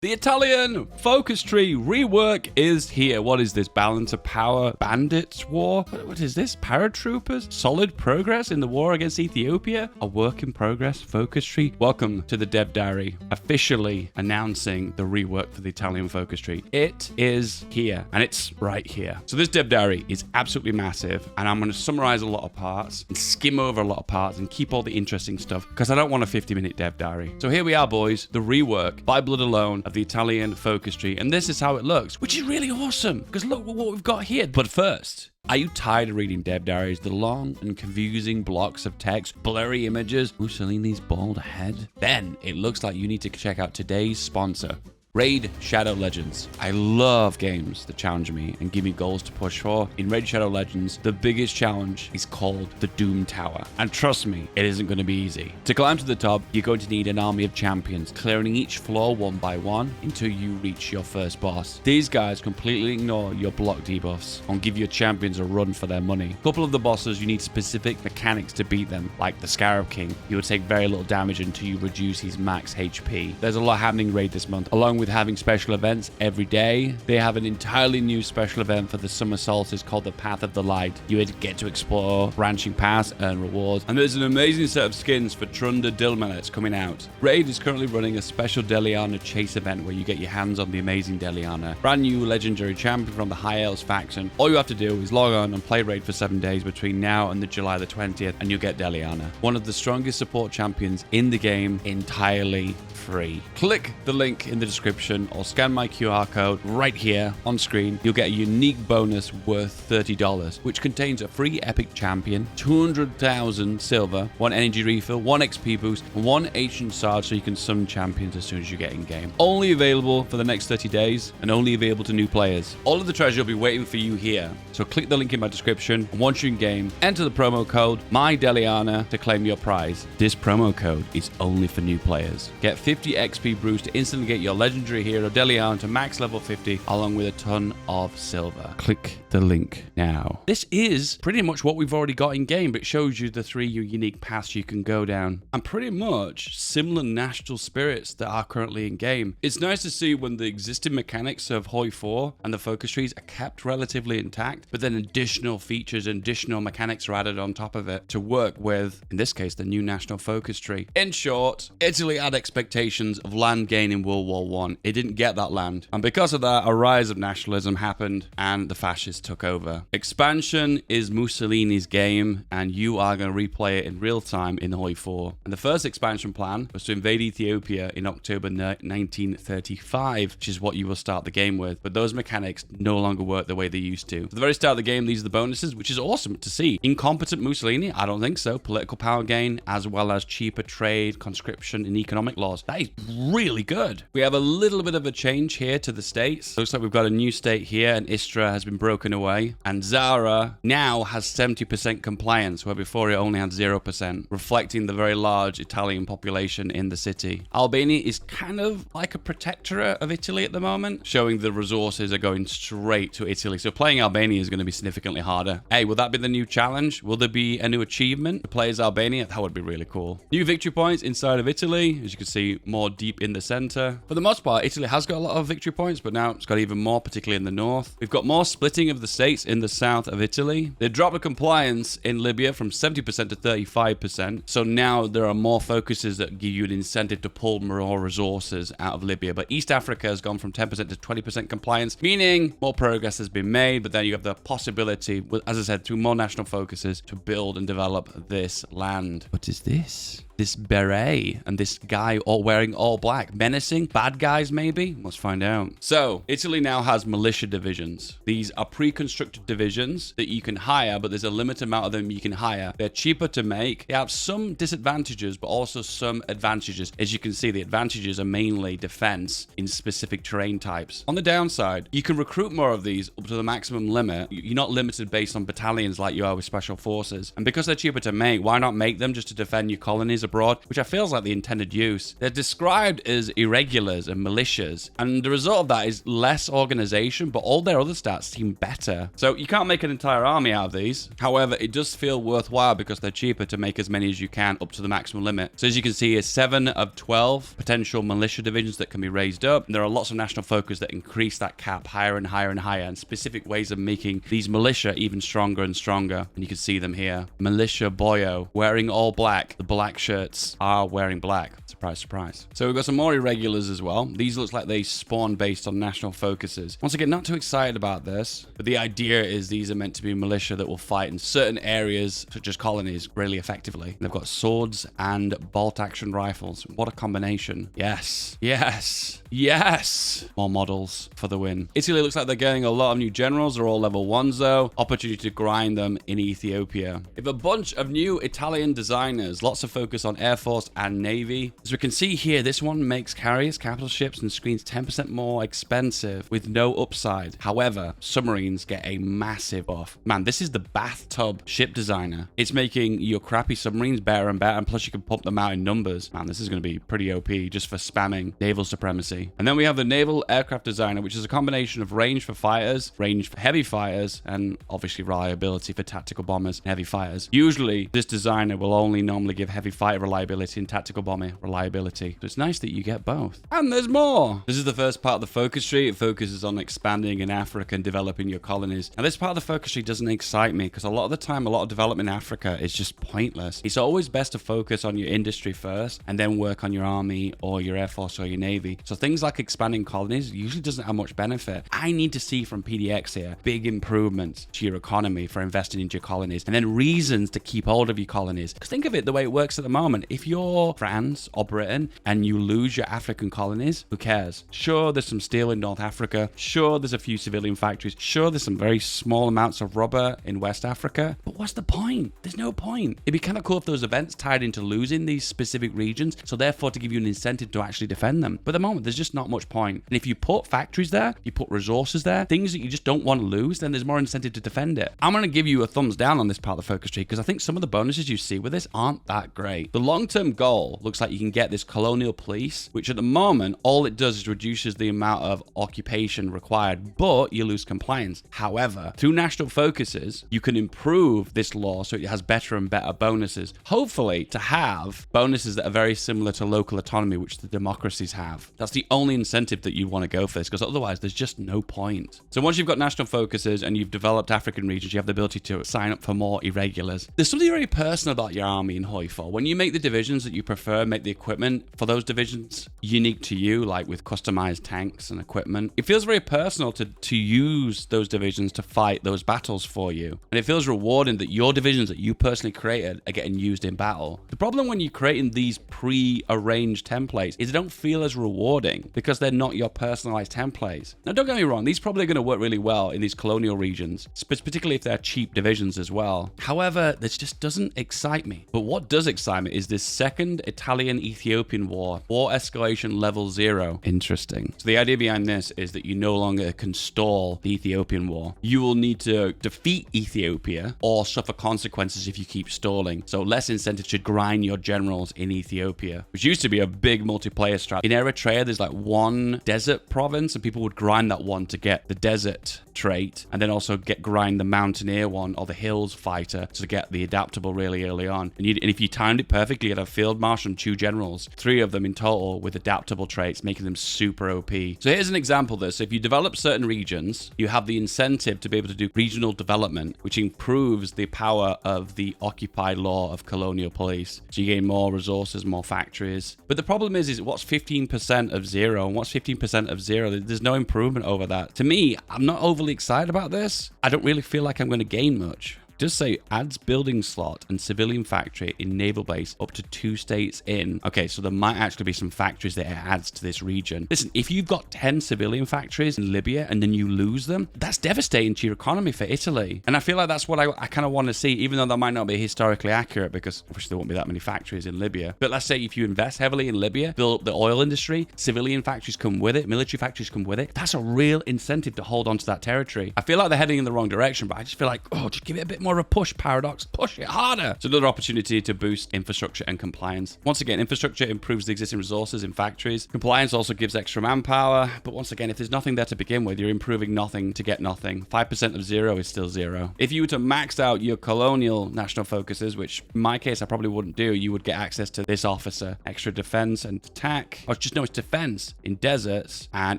The Italian focus tree rework is here. What is this? Balance of power? Bandits war? What is this? Paratroopers? Solid progress in the war against Ethiopia? A work in progress focus tree? Welcome to the Dev Diary, officially announcing the rework for the Italian focus tree. It is here, and it's right here. So this Dev Diary is absolutely massive, and I'm going to summarize a lot of parts and skim over a lot of parts and keep all the interesting stuff because I don't want a 50-minute Dev Diary. So here we are, boys. The rework by blood alone of the Italian focus tree, and this is how it looks, which is really awesome because look what we've got here. But first, are you tired of reading Dev Diaries? The long and confusing blocks of text, blurry images, Mussolini's bald head? Then it looks like you need to check out today's sponsor, Raid Shadow Legends. I love games that challenge me and give me goals to push for. In Raid Shadow Legends, the biggest challenge is called the Doom Tower. And trust me, it isn't going to be easy. To climb to the top, you're going to need an army of champions, clearing each floor one by one until you reach your first boss. These guys completely ignore your block debuffs and give your champions a run for their money. A couple of the bosses, you need specific mechanics to beat them, like the Scarab King. You will take very little damage until you reduce his max HP. There's a lot happening in Raid this month, along with having special events every day. They have an entirely new special event for the summer solstice called the Path of the Light. You get to explore branching paths, earn rewards, and there's an amazing set of skins for Trunda Dilmanets coming out. Raid is currently running a special Deliana chase event where you get your hands on the amazing Deliana, brand new legendary champion from the High Elves faction. All you have to do is log on and play Raid for 7 days between now and the July the 20th, and you'll get Deliana, one of the strongest support champions in the game, entirely free. Click the link in the description or scan my QR code right here on screen. You'll get a unique bonus worth $30, which contains a free epic champion, 200,000 silver, 1 energy refill, 1 XP boost, and 1 ancient shard so you can summon champions as soon as you get in game. Only available for the next 30 days and only available to new players. All of the treasure will be waiting for you here. So click the link in my description, and once you're in game, enter the promo code MyDeliana to claim your prize. This promo code is only for new players. Get 50 XP boost to instantly get your legendary hero Deliana to max level 50 along with a ton of silver. Click the link now. This is pretty much what we've already got in game, but it shows you the 3 unique paths you can go down and pretty much similar national spirits that are currently in game. It's nice to see when the existing mechanics of Hoi 4 and the focus trees are kept relatively intact, but then additional features and additional mechanics are added on top of it to work with, in this case, the new national focus tree. In short, Italy had expectations of land gain in World War I. It didn't get that land, and because of that, a rise of nationalism happened and the fascists took over. Expansion is Mussolini's game, and you are going to replay it in real time in Hoi 4. And the first expansion plan was to invade Ethiopia in October 1935, which is what you will start the game with, but those mechanics no longer work the way they used to. At the very start of the game, these are the bonuses, which is awesome to see. Incompetent Mussolini? I don't think so. Political power gain, as well as cheaper trade, conscription, and economic laws. That is really good. We have a little bit of a change here to the states. Looks like we've got a new state here, and Istra has been broken away. And Zara now has 70% compliance, where before it only had 0%, reflecting the very large Italian population in the city. Albania is kind of like a protectorate of Italy at the moment, showing the resources are going straight to Italy. So playing Albania is going to be significantly harder. Hey, will that be the new challenge? Will there be a new achievement to play as Albania? That would be really cool. New victory points inside of Italy, as you can see, more deep in the center. For the most part, Italy has got a lot of victory points, but now it's got even more, particularly in the north. We've got more splitting of the states in the south of Italy. They dropped the compliance in Libya from 70% to 35%. So now there are more focuses that give you an incentive to pull more resources out of Libya. But East Africa has gone from 10% to 20% compliance, meaning more progress has been made, but then you have the possibility, as I said, through more national focuses to build and develop this land. What is this? This beret and this guy all wearing all black. Menacing? Bad guys, maybe? Let's find out. So, Italy now has militia divisions. These are pre-constructed divisions that you can hire, but there's a limited amount of them you can hire. They're cheaper to make. They have some disadvantages, but also some advantages. As you can see, the advantages are mainly defense in specific terrain types. On the downside, you can recruit more of these up to the maximum limit. You're not limited based on battalions like you are with special forces. And because they're cheaper to make, why not make them just to defend your colonies abroad, which I feel is like the intended use. They're described as irregulars and militias, and the result of that is less organization, but all their other stats seem better. So you can't make an entire army out of these. However, it does feel worthwhile because they're cheaper to make as many as you can up to the maximum limit. So as you can see, is 7 of 12 potential militia divisions that can be raised up. And there are lots of national focus that increase that cap higher and higher and higher, and specific ways of making these militia even stronger and stronger. And you can see them here. Militia Boyo wearing all black. The black shirts are wearing black. Surprise, surprise. So we've got some more irregulars as well. These looks like they spawn based on national focuses. Once again, not too excited about this, but the idea is these are meant to be militia that will fight in certain areas, such as colonies, really effectively. And they've got swords and bolt action rifles. What a combination. Yes, yes, yes. More models for the win. Italy looks like they're getting a lot of new generals. They're all level 1s though. Opportunity to grind them in Ethiopia. We have a bunch of new Italian designers. Lots of focus on Air Force and Navy. As we can see here, this one makes carriers, capital ships, and screens 10% more expensive with no upside. However, submarines get a massive buff. Man, this is the bathtub ship designer. It's making your crappy submarines better and better, and plus you can pump them out in numbers. Man, this is going to be pretty OP just for spamming naval supremacy. And then we have the naval aircraft designer, which is a combination of range for fighters, range for heavy fighters, and obviously reliability for tactical bombers and heavy fighters. Usually, this designer will only normally give heavy fighter reliability and tactical bomber reliability. So it's nice that you get both. And there's more. This is the first part of the focus tree. It focuses on expanding in Africa and developing your colonies. Now, this part of the focus tree doesn't excite me because a lot of the time, a lot of development in Africa is just pointless. It's always best to focus on your industry first and then work on your army or your air force or your navy. So things like expanding colonies usually doesn't have much benefit. I need to see from PDX here big improvements to your economy for investing into your colonies, and then reasons to keep hold of your colonies. Because think of it the way it works at the moment. If you're France or Britain and you lose your African colonies, who cares? Sure, there's some steel in North Africa. Sure, there's a few civilian factories. Sure, there's some very small amounts of rubber in West Africa. But what's the point? There's no point. It'd be kind of cool if those events tied into losing these specific regions, so therefore to give you an incentive to actually defend them. But at the moment, there's just not much point. And if you put factories there, you put resources there, things that you just don't want to lose, then there's more incentive to defend it. I'm going to give you a thumbs down on this part of the focus tree because I think some of the bonuses you see with this aren't that great. The long-term goal looks like you can get this colonial police, which at the moment, all it does is reduces the amount of occupation required, but you lose compliance. However, through national focuses, you can improve this law so it has better and better bonuses. Hopefully, to have bonuses that are very similar to local autonomy, which the democracies have. That's the only incentive that you want to go for this, because otherwise there's just no point. So once you've got national focuses and you've developed African regions, you have the ability to sign up for more irregulars. There's something very personal about your army in HOI4. When you make the divisions that you prefer, make the equipment for those divisions unique to you, like with customized tanks and equipment, it feels very personal to use those divisions to fight those battles for you. And it feels rewarding that your divisions that you personally created are getting used in battle. The problem when you're creating these pre-arranged templates is they don't feel as rewarding because they're not your personalized templates. Now, don't get me wrong, these probably are going to work really well in these colonial regions, particularly if they're cheap divisions as well. However, this just doesn't excite me. But what does excite me is this second Italian-Ethiopian war escalation level 0. Interesting. So the idea behind this is that you no longer can stall the Ethiopian war. You will need to defeat Ethiopia or suffer consequences if you keep stalling. So less incentive to grind your generals in Ethiopia, which used to be a big multiplayer strat. In Eritrea, there's like one desert province and people would grind that one to get the desert trait and then also grind the mountaineer one or the hills fighter to get the adaptable really early on. And if you timed it perfectly, you'd have field marshal and 2 generals, 3 of them in total with adaptable traits, making them super OP. So here's an example of this. So if you develop certain regions, you have the incentive to be able to do regional development, which improves the power of the occupied law of colonial police. So you gain more resources, more factories. But the problem is what's 15% of 0 and what's 15% of 0? There's no improvement over that. To me, I'm not overly excited about this. I don't really feel like I'm going to gain much. Does say adds building slot and civilian factory in naval base up to 2 states in. Okay, so there might actually be some factories that it adds to this region. Listen, if you've got 10 civilian factories in Libya and then you lose them, that's devastating to your economy for Italy. And I feel like that's what I kind of want to see, even though that might not be historically accurate because obviously there won't be that many factories in Libya. But let's say if you invest heavily in Libya, build up the oil industry, civilian factories come with it, military factories come with it. That's a real incentive to hold on to that territory. I feel like they're heading in the wrong direction, but I just feel like, oh, just give it a bit more more of a push, Paradox. Push it harder. It's another opportunity to boost infrastructure and compliance. Once again, infrastructure improves the existing resources in factories. Compliance also gives extra manpower. But once again, if there's nothing there to begin with, you're improving nothing to get nothing. 5% of 0 is still 0. If you were to max out your colonial national focuses, which in my case I probably wouldn't do, you would get access to this officer, extra defense and attack, or just no, it's defense in deserts and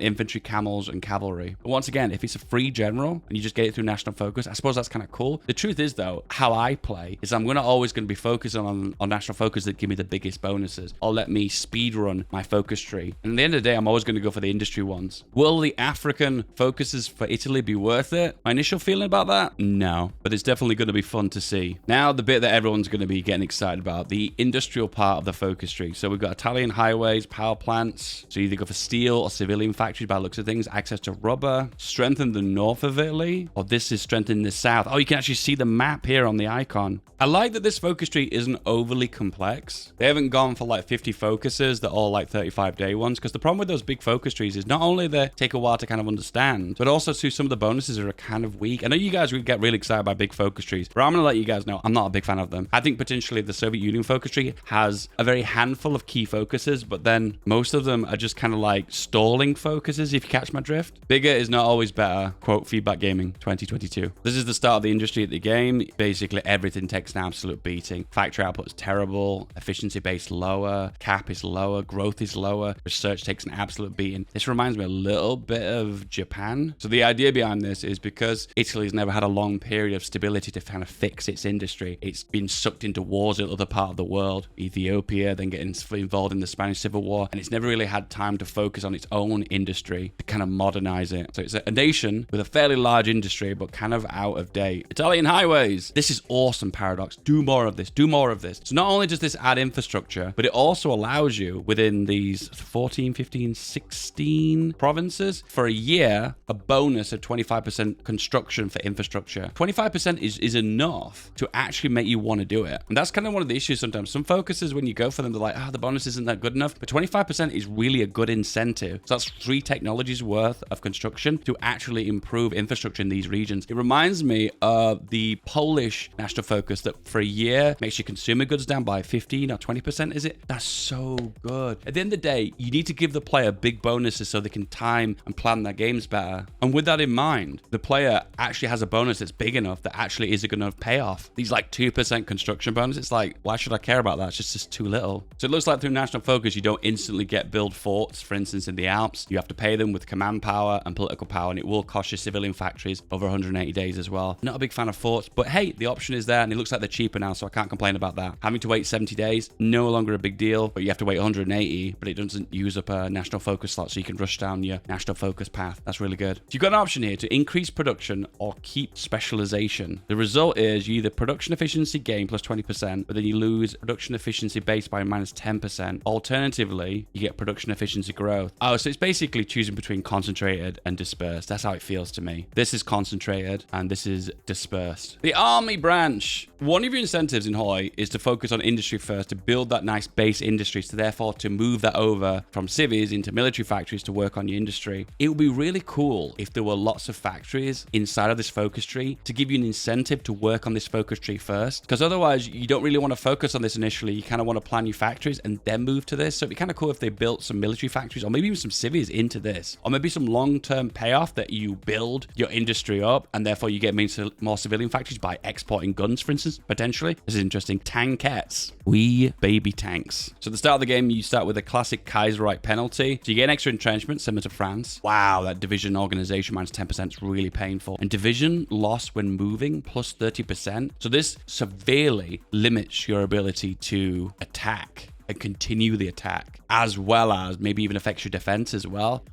infantry, camels, and cavalry. But once again, if it's a free general and you just get it through national focus, I suppose that's kind of cool. The truth is though, how I play is I'm always going to be focusing on national focus that give me the biggest bonuses, or let me speed run my focus tree. And at the end of the day, I'm always going to go for the industry ones. Will the African focuses for Italy be worth it? My initial feeling about that? No, but it's definitely going to be fun to see. Now, the bit that everyone's going to be getting excited about, the industrial part of the focus tree. So we've got Italian highways, power plants. So you either go for steel or civilian factories by the looks of things, access to rubber, strengthen the north of Italy, or this is strengthening the south. Oh, you can actually see the map here on the icon. I like that this focus tree isn't overly complex. They haven't gone for like 50 focuses that are all like 35-day ones, because the problem with those big focus trees is not only they take a while to kind of understand, but also too, some of the bonuses are kind of weak. I know you guys would get really excited by big focus trees, but I'm going to let you guys know I'm not a big fan of them. I think potentially the Soviet Union focus tree has a very handful of key focuses, but then most of them are just kind of like stalling focuses, if you catch my drift. Bigger is not always better. Quote Feedback Gaming 2022. This is the start of the industry at the game. Basically everything takes an absolute beating. Factory output is terrible, efficiency base lower, cap is lower, growth is lower, research takes an absolute beating. This reminds me a little bit of Japan. So the idea behind this is because Italy's never had a long period of stability to kind of fix its industry. It's been sucked into wars in other part of the world, Ethiopia, then getting involved in the Spanish Civil War, and it's never really had time to focus on its own industry to kind of modernize it. So it's a nation with a fairly large industry, but kind of out of date. Italian highways. This is awesome, Paradox. Do more of this. Do more of this. So not only does this add infrastructure, but it also allows you within these 14, 15, 16 provinces for a year, a bonus of 25% construction for infrastructure. 25% is enough to actually make you want to do it. And that's kind of one of the issues sometimes. Some focuses, when you go for them, they're like, the bonus isn't that good enough. But 25% is really a good incentive. So that's 3 technologies worth of construction to actually improve infrastructure in these regions. It reminds me of the Polish national focus that for a year makes your consumer goods down by 15 or 20%, is it? That's so good. At the end of the day, you need to give the player big bonuses so they can time and plan their games better. And with that in mind, the player actually has a bonus that's big enough that actually is a good enough payoff. These like 2% construction bonus, it's like, why should I care about that? It's just too little. So it looks like through national focus, you don't instantly get build forts, for instance, in the Alps. You have to pay them with command power and political power, and it will cost you civilian factories over 180 days as well. Not a big fan of forts, but hey, the option is there, and it looks like they're cheaper now, so I can't complain about that. Having to wait 70 days, no longer a big deal, but you have to wait 180, but it doesn't use up a national focus slot, so you can rush down your national focus path. That's really good. So you've got an option here to increase production or keep specialization. The result is you either production efficiency gain plus 20%, but then you lose production efficiency base by minus 10%. Alternatively, you get production efficiency growth. Oh, so it's basically choosing between concentrated and dispersed. That's how it feels to me. This is concentrated and this is dispersed. The army branch. One of your incentives in Hawaii is to focus on industry first, to build that nice base industry, so therefore to move that over from civvies into military factories to work on your industry. It would be really cool if there were lots of factories inside of this focus tree to give you an incentive to work on this focus tree first, because otherwise you don't really want to focus on this initially. You kind of want to plan your factories and then move to this. So it'd be kind of cool if they built some military factories or maybe even some civvies into this, or maybe some long-term payoff that you build your industry up and therefore you get more civilian factories by exporting guns, for instance, potentially. This is interesting. Tankettes. Wee baby tanks. So at the start of the game, you start with a classic Kaiserite penalty. So you get an extra entrenchment similar to France. Wow, that division organization minus 10% is really painful. And division loss when moving plus 30%. So this severely limits your ability to attack and continue the attack, as well as maybe even affects your defense as well.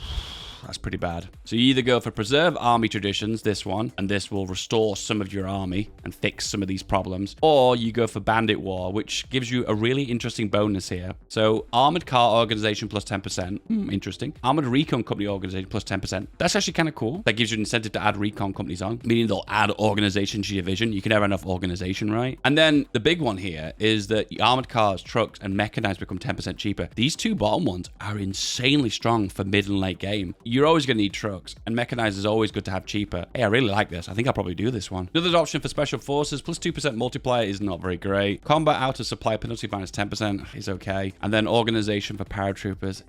That's pretty bad. So you either go for preserve army traditions, this one, and this will restore some of your army and fix some of these problems, or you go for bandit war, which gives you a really interesting bonus here. So armored car organization plus 10%. Interesting. Armored recon company organization plus 10%. That's actually kind of cool. That gives you an incentive to add recon companies on, meaning they'll add organization to your division. You can have enough organization, right? And then the big one here is that armored cars, trucks, and mechanized become 10% cheaper. These two bottom ones are insanely strong for mid and late game. you're always going to need trucks, and mechanized is always good to have cheaper. Hey, I really like this. I think I'll probably do this one. Another option for special forces, plus 2% multiplier is not very great. Combat out of supply penalty minus 10% is okay. And then organization for paratroopers.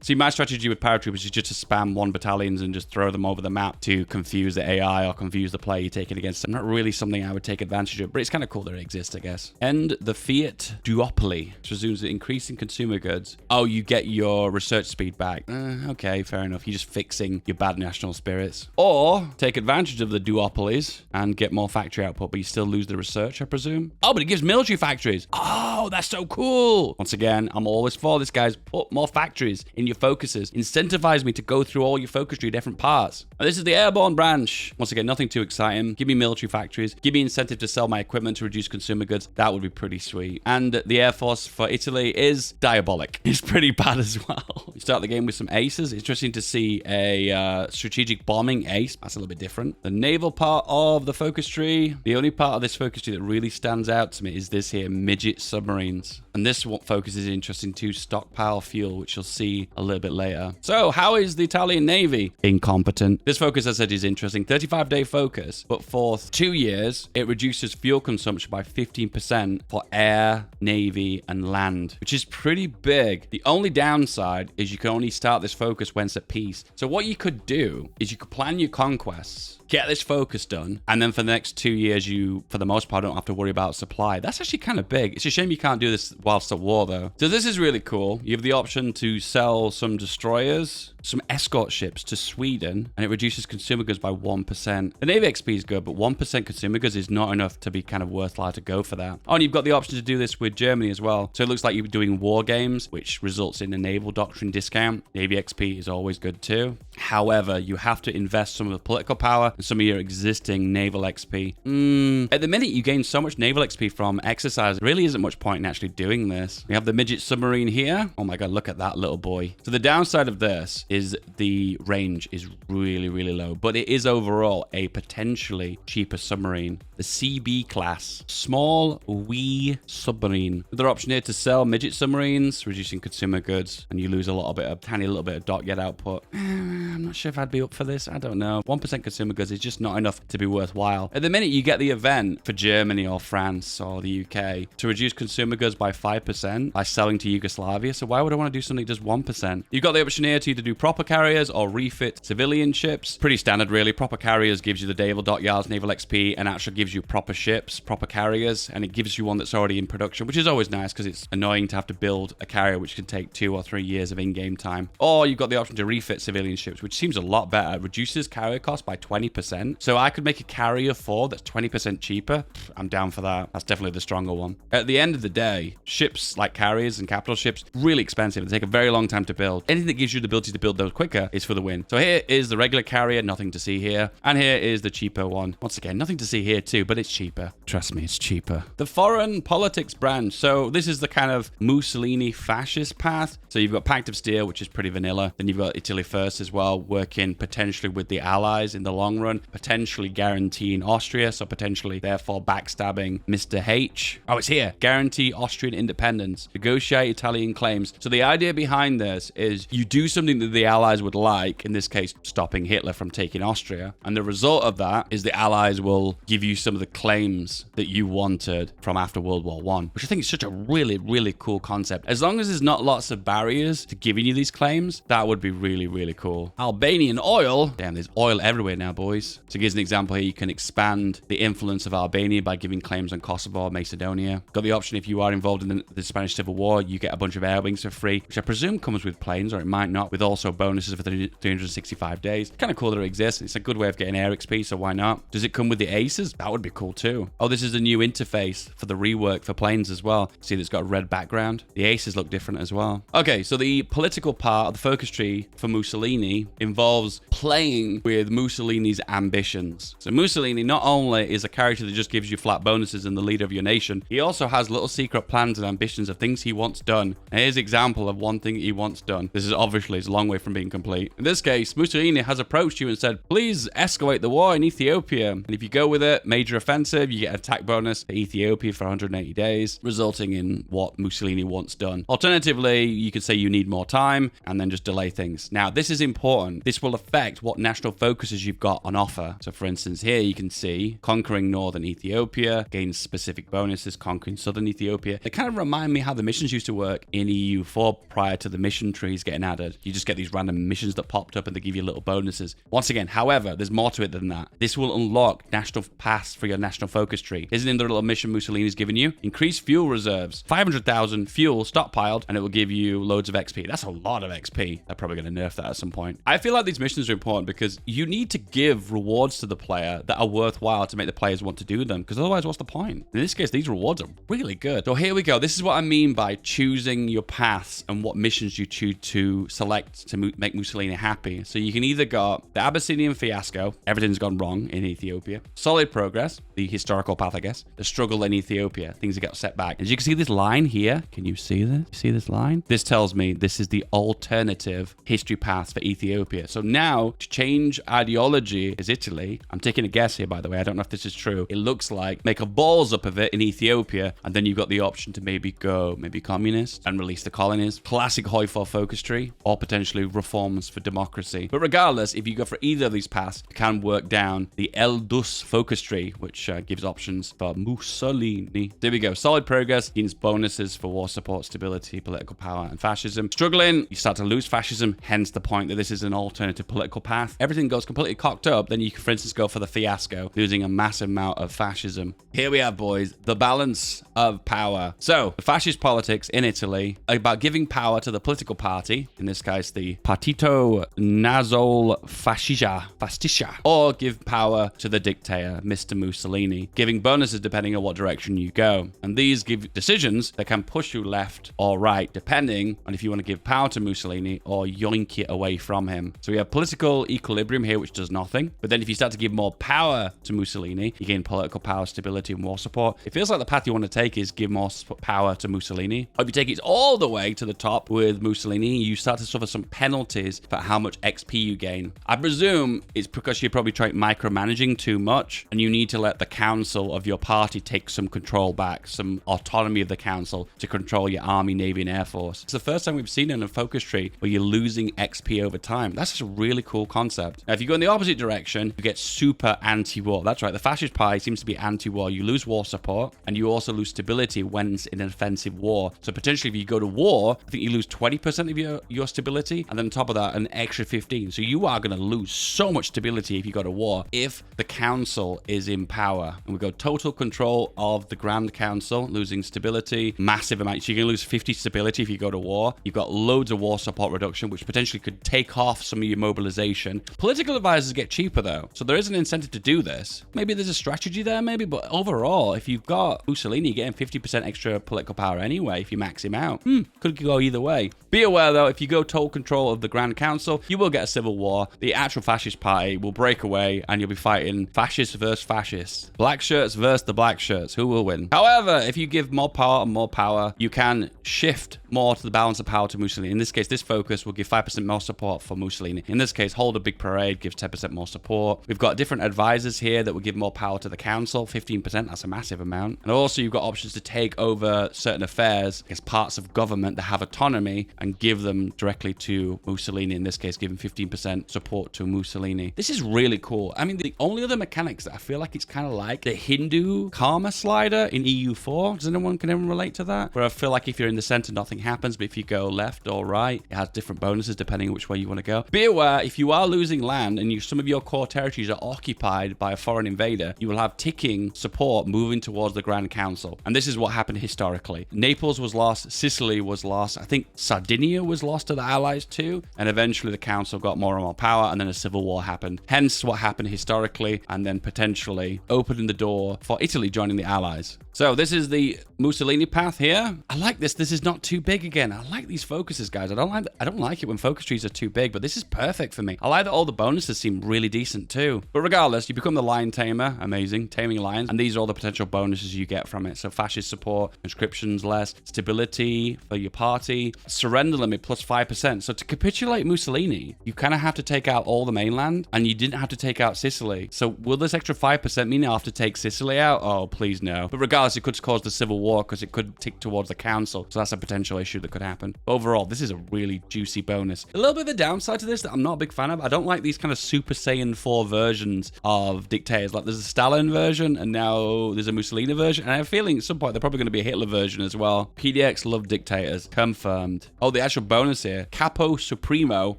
See, my strategy with paratroopers is just to spam one battalions and just throw them over the map to confuse the AI or confuse the player you're taking against. Not really something I would take advantage of, but it's kind of cool that it exists, I guess. And the fiat duopoly, which resumes the increase in consumer goods. Oh, you get your research speed back. Okay, fair enough. You're just fixing your bad national spirits. Or take advantage of the duopolies and get more factory output, but you still lose the research, I presume. Oh, but it gives military factories. Oh, that's so cool. Once again, I'm always for this, guys. Put more factories in your focuses. Incentivize me to go through all your focus tree different parts. And this is the airborne branch. Once again, nothing too exciting. Give me military factories. Give me incentive to sell my equipment to reduce consumer goods. That would be pretty sweet. And the Air Force for Italy is diabolic. It's pretty bad as well. You start the game with some aces. Interesting to see a strategic bombing ace. That's a little bit different. The naval part of the focus tree. The only part of this focus tree that really stands out to me is this here, midget submarines. And this focus is interesting too, stockpile fuel, which you'll see a little bit later. So how is the Italian Navy? Incompetent. This focus, I said, is interesting. 35-day focus, but for 2 years, it reduces fuel consumption by 15% for air, navy, and land, which is pretty big. The only downside is you can only start this focus when it's at peace. So what you could do is you could plan your conquests, get this focus done, and then for the next 2 years, you, for the most part, don't have to worry about supply. That's actually kind of big. It's a shame you can't do this whilst at war, though. So this is really cool. You have the option to sell some destroyers, some escort ships to Sweden, and it reduces consumer goods by 1%. The Navy XP is good, but 1% consumer goods is not enough to be kind of worthwhile to go for that. Oh, and you've got the option to do this with Germany as well. So it looks like you're doing war games, which results in a naval doctrine discount. Navy XP is always good too. However, you have to invest some of the political power and some of your existing naval XP. At the minute, you gain so much naval XP from exercise. There really isn't much point in actually doing this. We have the midget submarine here. Oh my God, look at that little boy. So the downside of this is the range is really, really low, but it is overall a potentially cheaper submarine. The CB class, small wee submarine. Another option here to sell midget submarines, reducing consumer goods, and you lose a little bit of, tiny little bit of dock-get output. I'm not sure if I'd be up for this. I don't know. 1% consumer goods is just not enough to be worthwhile. At the minute, you get the event for Germany or France or the UK to reduce consumer goods by 5% by selling to Yugoslavia. So why would I want to do something just 1%? You've got the option here to either do proper carriers or refit civilian ships. Pretty standard, really. Proper carriers gives you the naval dockyards, naval XP, and actually gives you proper ships, proper carriers, and it gives you one that's already in production, which is always nice because it's annoying to have to build a carrier which can take 2 or 3 years of in-game time. Or you've got the option to refit civilian ships, which seems a lot better. It reduces carrier cost by 20%. So I could make a carrier 4 that's 20% cheaper. I'm down for that. That's definitely the stronger one. At the end of the day, ships like carriers and capital ships, really expensive. They take a very long time to build. Anything that gives you the ability to build those quicker is for the win. So here is the regular carrier, nothing to see here. And here is the cheaper one. Once again, nothing to see here too, but it's cheaper. Trust me, it's cheaper. The foreign politics branch. So this is the kind of Mussolini fascist path. So you've got Pact of Steel, which is pretty vanilla. Then you've got Italy First as well, working potentially with the Allies in the long run, potentially guaranteeing Austria. So potentially, therefore, backstabbing Mr. H. Oh, it's here. Guarantee Austrian independence. Negotiate Italian claims. So the idea behind this is you do something that the Allies would like, in this case, stopping Hitler from taking Austria. And the result of that is the Allies will give you some of the claims that you wanted from after World War I, which I think is such a really, really cool concept. As long as there's not lots of barriers to giving you these claims, that would be really, really cool. Albanian oil. Damn, there's oil everywhere now, boys. So here's an example here. You can expand the influence of Albania by giving claims on Kosovo or Macedonia. Got the option if you are involved in the Spanish Civil War, you get a bunch of air wings for free, which I presume comes with planes, or it might not, with also bonuses for 365 days. Kind of cool that it exists. It's a good way of getting air XP, so why not? Does it come with the aces? That would be cool too. Oh, this is a new interface for the rework for planes as well. See, it's got a red background. The aces look different as well. Okay, so the political part of the focus tree for Mussolini involves playing with Mussolini's ambitions. So Mussolini not only is a character that just gives you flat bonuses and the leader of your nation, he also has little secret plans and ambitions of things he wants done. And here's an example of one thing he wants done. This is obviously a long way from being complete. In this case, Mussolini has approached you and said, please escalate the war in Ethiopia. And if you go with it, major offensive, you get an attack bonus to Ethiopia for 180 days, resulting in what Mussolini wants done. Alternatively, you could say you need more time and then just delay things. Now, this is important. This will affect what national focuses you've got on offer. So for instance, here you can see conquering northern Ethiopia, gains specific bonuses, conquering southern Ethiopia. They kind of remind me how the missions used to work in EU4 prior to the mission trees getting added. You just get these random missions that popped up and they give you little bonuses. Once again, however, there's more to it than that. This will unlock national paths for your national focus tree. Isn't in the little mission Mussolini's given you? Increase fuel reserves. 500,000 fuel stockpiled and it will give you loads of XP. That's a lot of XP. They're probably going to nerf that at some point. I feel like these missions are important because you need to give rewards to the player that are worthwhile to make the players want to do them, because otherwise what's the point? In this case, these rewards are really good. So here we go. This is what I mean by choosing your paths and what missions you choose to select to make Mussolini happy. So you can either go the Abyssinian fiasco, everything's gone wrong in Ethiopia, solid progress, the historical path, I guess, the struggle in Ethiopia, things that got set back. As you can see this line here, can you see this? You see this line? This tells me this is the alternative history path for Ethiopia. So now to change ideology is Italy. I'm taking a guess here, by the way. I don't know if this is true. It looks like make a balls up of it in Ethiopia, and then you've got the option to maybe go communist and release the colonies. Classic Hoi4 focus tree, or potentially reforms for democracy. But regardless, if you go for either of these paths, you can work down the Eldus focus tree, which gives options for Mussolini. There we go. Solid progress gains bonuses for war support, stability, political power, and fascism. Struggling, you start to lose fascism, hence the point that this is an alternative political path. Everything goes completely cocked up, then you can, for instance, go for the fiasco, losing a massive amount of fascism. Here we have, boys, the balance of power. So, the fascist politics in Italy are about giving power to the political party, in this case, the Partito Nazionale Fascista, or give power to the dictator, Mr. Mussolini, giving bonuses depending on what direction you go. And these give decisions that can push you left or right, depending on if you want to give power to Mussolini or yoink it away from him. So we have political equilibrium here, which does nothing. But then if you start to give more power to Mussolini, you gain political power, stability, and war support. It feels like the path you want to take is give more power to Mussolini. Or if you take it all the way to the top with Mussolini, you start to suffer some penalties for how much XP you gain. I presume it's because you're probably trying micromanaging too much, and you need to let the council of your party take some control back, some autonomy of the council to control your army, navy, and air force. It's the first time we've seen in a focus tree where you're losing XP over time. That's just a really cool concept. Now, if you go in the opposite direction, you get super anti-war. That's right. The fascist party seems to be anti-war. You lose war support, and you also lose stability when it's in an offensive war. So potentially, if you go to war, I think you lose 20% of your stability, and then on top of that, an extra 15. So you are going to lose so much stability if you go to war if the council is in power. And we go total control of the Grand Council, losing stability, massive amount. So you're going to lose 50 stability if you go to war. You've got loads of war support reduction, which potentially could take off some of your mobilization. Political advisors get cheaper though, so there is an incentive to do this. Maybe there's a strategy there, but overall, if you've got Mussolini getting 50% extra political power anyway, if you max him out, could go either way. Be aware though, if you go total control of the Grand Council, you will get a civil war. The actual fascist party will break away and you'll be fighting fascists versus fascists. Black shirts versus the black shirts. Who will win? However, if you give more power, you can shift more to the balance of power to Mussolini. In this case, this focus will give 5% more support for Mussolini. In this case, hold a big parade gives 10% more support. We've got different advisors here that will give more power to the council, 15%. That's a massive amount. And also you've got options to take over certain affairs as parts of government that have autonomy and give them directly to Mussolini. In this case, giving 15% support to Mussolini. This is really cool. I mean, the only other mechanics that I feel like it's kind of like the Hindu karma slider in EU4. Can anyone relate to that? Where I feel like if you're in the center, nothing happens, but if you go left or right, it has different bonuses depending on which way you want to go. Be aware, if you are losing land and some of your core territories are occupied by a foreign invader, you will have ticking support moving towards the Grand Council. And this is what happened historically. Naples was lost, Sicily was lost, I think Sardinia was lost to the Allies too, and eventually the council got more and more power, and then a civil war happened. Hence what happened historically, and then potentially opening the door for Italy joining the Allies. So this is the Mussolini path here. I like this. This is not too big again. I like these focuses, guys. I don't like it when focus trees are too big, but this is perfect for me. I like that all the bonuses seem really decent too. But regardless, you become the lion tamer. Amazing. Taming lions. And these are all the potential bonuses you get from it. So fascist support, conscriptions less, stability for your party, surrender limit plus 5%. So to capitulate Mussolini, you kind of have to take out all the mainland, and you didn't have to take out Sicily. So will this extra 5% mean I have to take Sicily out? Oh, please no. But regardless, it could cause the civil war because it could tick towards the council. So that's a potential issue that could happen. But overall, this is a really juicy bonus. A little bit of a downside to this that I'm not a big fan of. I don't like these kind of Super Saiyan 4 versions of dictators. Like there's a Stalin version and now there's a Mussolini version. And I have a feeling at some point they're probably going to be a Hitler version as well. PDX love dictators. Confirmed. Oh, the actual bonus here. Capo Supremo.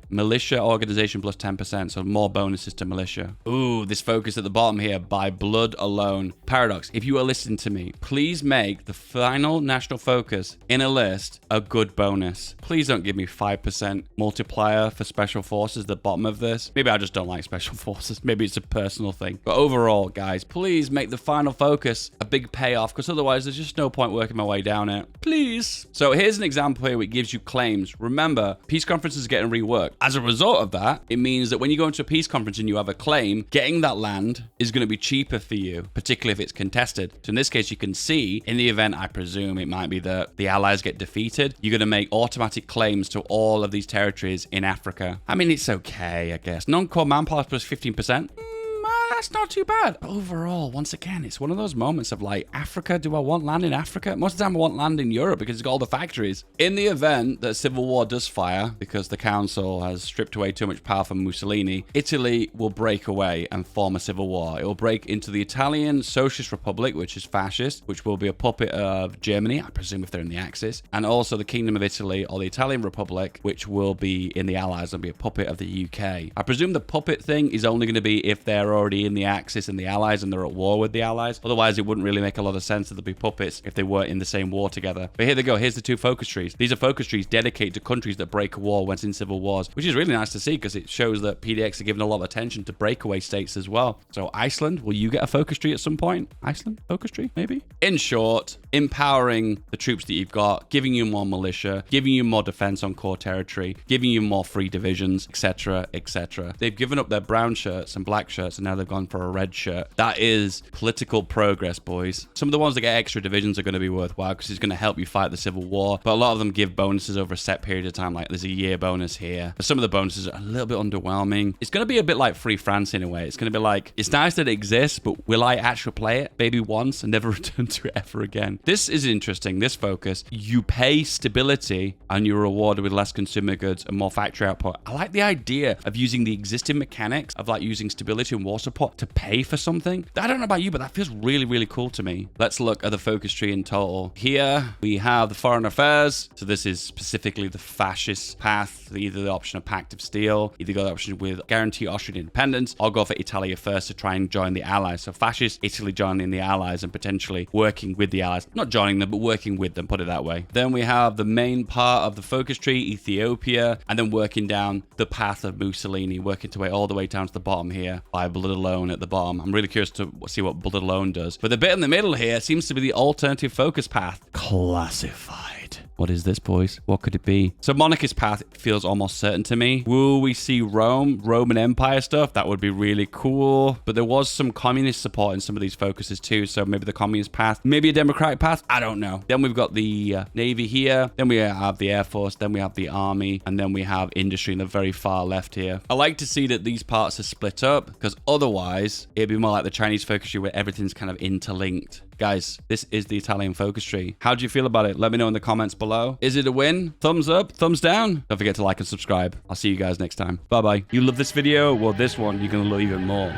Militia organization plus 10%. So more bonuses to militia. Ooh, this focus at the bottom here. By blood alone. Paradox, if you are listening to me, please make the final national focus in a list a good bonus. Please don't give me 5% multiplier for special forces at the bottom of this. Maybe I just don't like special forces. Maybe it's a personal thing. But overall, guys, please make the final focus a big payoff because otherwise there's just no point working my way down it. Please. So here's an example here which gives you claims. Remember, peace conferences are getting reworked. As a result of that, it means that when you go into a peace conference and you have a claim, getting that land is going to be cheaper for you, particularly if it's contested. So in this case, you can see in the event, I presume it might be that the allies get defeated, you're going to make automatic claims to all of these territories in Africa. I mean, it's okay, I guess. Non-core manpower plus 15%. That's not too bad. Overall, once again, it's one of those moments of like, Africa, do I want land in Africa? Most of the time I want land in Europe because it's got all the factories. In the event that civil war does fire, because the council has stripped away too much power from Mussolini, Italy will break away and form a civil war. It will break into the Italian Socialist Republic, which is fascist, which will be a puppet of Germany, I presume if they're in the Axis, and also the Kingdom of Italy or the Italian Republic, which will be in the Allies and be a puppet of the UK. I presume the puppet thing is only going to be if they're already in the Axis and the Allies and they're at war with the Allies. Otherwise, it wouldn't really make a lot of sense that there'd be puppets if they weren't in the same war together. But here they go. Here's the two focus trees. These are focus trees dedicated to countries that break a war when in civil wars, which is really nice to see because it shows that PDX are giving a lot of attention to breakaway states as well. So Iceland, will you get a focus tree at some point? Iceland? Focus tree, maybe? In short, empowering the troops that you've got, giving you more militia, giving you more defense on core territory, giving you more free divisions, etc., etc. They've given up their brown shirts and black shirts and now they've gone for a red shirt. That is political progress, boys. Some of the ones that get extra divisions are going to be worthwhile because it's going to help you fight the civil war, but a lot of them give bonuses over a set period of time, like there's a year bonus here. But some of the bonuses are a little bit underwhelming. It's going to be a bit like Free France in a way. It's going to be like, it's nice that it exists, but will I actually play it maybe once and never return to it ever again? This is interesting, this focus. You pay stability and you're rewarded with less consumer goods and more factory output. I like the idea of using the existing mechanics of like using stability and war support to pay for something. I don't know about you, but that feels really, really cool to me. Let's look at the focus tree in total. Here we have the foreign affairs. So this is specifically the fascist path, either the option of Pact of Steel, either go the option with guarantee Austrian independence, or go for Italia first to try and join the Allies. So fascist Italy joining the Allies and potentially working with the Allies. Not joining them, but working with them, put it that way. Then we have the main part of the focus tree, Ethiopia, and then working down the path of Mussolini, working to way all the way down to the bottom here by blood alone at the bottom. I'm really curious to see what blood alone does. But the bit in the middle here seems to be the alternative focus path. Classified. What is this, boys? What could it be? So monarchist path feels almost certain to me. Will we see Roman Empire stuff? That would be really cool. But there was some communist support in some of these focuses too. So maybe the communist path, maybe a democratic path. I don't know. Then we've got the Navy here. Then we have the Air Force. Then we have the Army. And then we have industry in the very far left here. I like to see that these parts are split up because otherwise it'd be more like the Chinese focus tree where everything's kind of interlinked. Guys, this is the Italian focus tree. How do you feel about it? Let me know in the comments below. Is it a win? Thumbs up? Thumbs down? Don't forget to like and subscribe. I'll see you guys next time. Bye-bye. You love this video? Well, this one, you're going to love even more.